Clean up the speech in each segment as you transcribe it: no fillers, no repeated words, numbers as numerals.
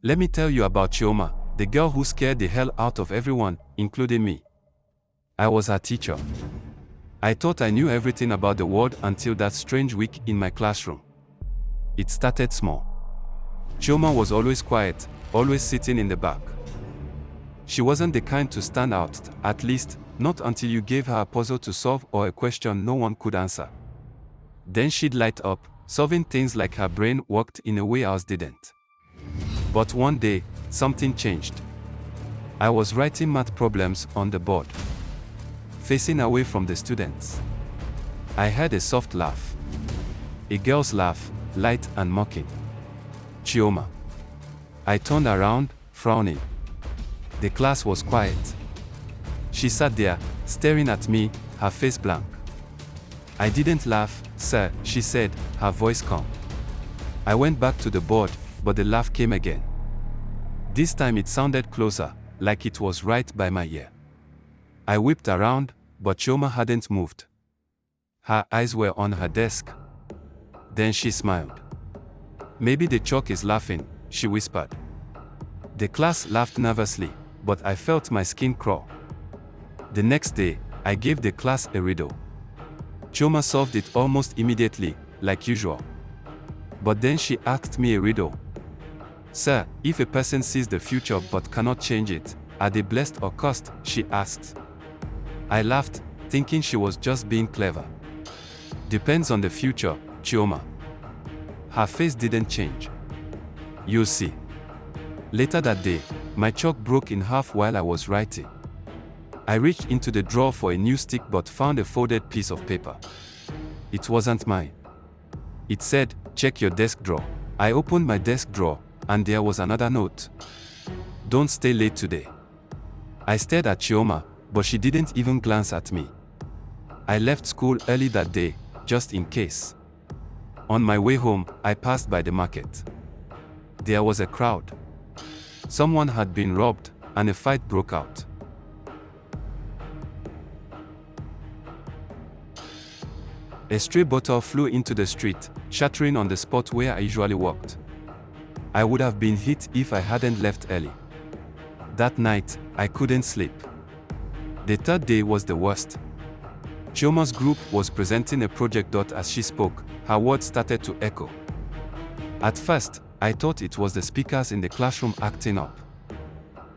Let me tell you about Chioma, the girl who scared the hell out of everyone, including me. I was her teacher. I thought I knew everything about the world until that strange week in my classroom. It started small. Chioma was always quiet, always sitting in the back. She wasn't the kind to stand out, at least, not until you gave her a puzzle to solve or a question no one could answer. Then she'd light up, solving things like her brain worked in a way ours didn't. But one day, something changed. I was writing math problems on the board, facing away from the students. I heard a soft laugh. A girl's laugh, light and mocking. Chioma. I turned around, frowning. The class was quiet. She sat there, staring at me, her face blank. I didn't laugh, sir, she said, her voice calm. I went back to the board, but the laugh came again. This time it sounded closer, like it was right by my ear. I whipped around, but Chioma hadn't moved. Her eyes were on her desk. Then she smiled. Maybe the chalk is laughing, she whispered. The class laughed nervously, but I felt my skin crawl. The next day, I gave the class a riddle. Chioma solved it almost immediately, like usual. But then she asked me a riddle. Sir, if a person sees the future but cannot change it, are they blessed or cursed? She asked. I laughed, thinking she was just being clever. Depends on the future, Chioma. Her face didn't change. You'll see. Later that day, my chalk broke in half while I was writing. I reached into the drawer for a new stick but found a folded piece of paper. It wasn't mine. It said, check your desk drawer. I opened my desk drawer, and there was another note. Don't stay late today. I stared at Chioma, but she didn't even glance at me. I left school early that day, just in case. On my way home, I passed by the market. There was a crowd. Someone had been robbed, and a fight broke out. A stray bottle flew into the street, shattering on the spot where I usually walked. I would have been hit if I hadn't left early. That night, I couldn't sleep. The third day was the worst. Chioma's group was presenting a project. As she spoke, her words started to echo. At first, I thought it was the speakers in the classroom acting up.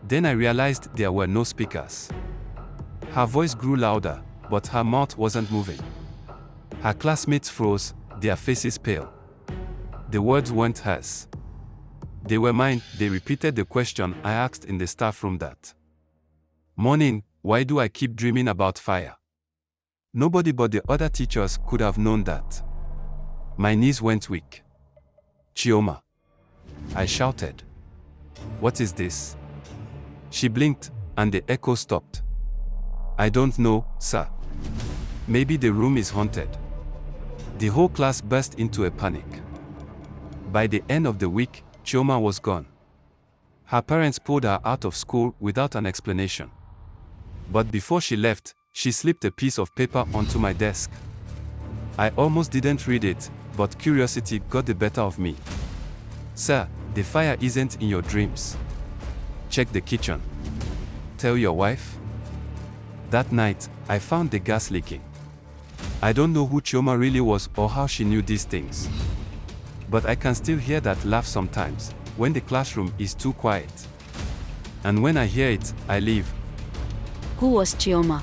Then I realized there were no speakers. Her voice grew louder, but her mouth wasn't moving. Her classmates froze, their faces pale. The words weren't hers. They were mine. They repeated the question I asked in the staff room that morning, why do I keep dreaming about fire? Nobody but the other teachers could have known that. My knees went weak. Chioma. I shouted. What is this? She blinked, and the echo stopped. I don't know, sir. Maybe the room is haunted. The whole class burst into a panic. By the end of the week, Chioma was gone. Her parents pulled her out of school without an explanation. But before she left, she slipped a piece of paper onto my desk. I almost didn't read it, but curiosity got the better of me. Sir, the fire isn't in your dreams. Check the kitchen. Tell your wife. That night, I found the gas leaking. I don't know who Chioma really was or how she knew these things. But I can still hear that laugh sometimes, when the classroom is too quiet. And when I hear it, I leave. Who was Chioma?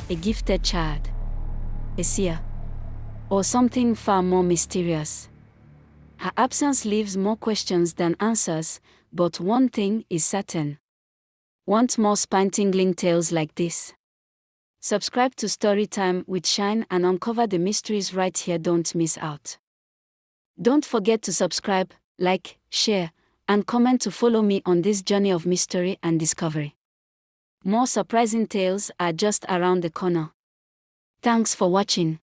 A gifted child? A seer? Or something far more mysterious? Her absence leaves more questions than answers, but one thing is certain. Want more spine-tingling tales like this? Subscribe to Storytime with Shine and uncover the mysteries right here. Don't miss out. Don't forget to subscribe, like, share, and comment to follow me on this journey of mystery and discovery. More surprising tales are just around the corner. Thanks for watching.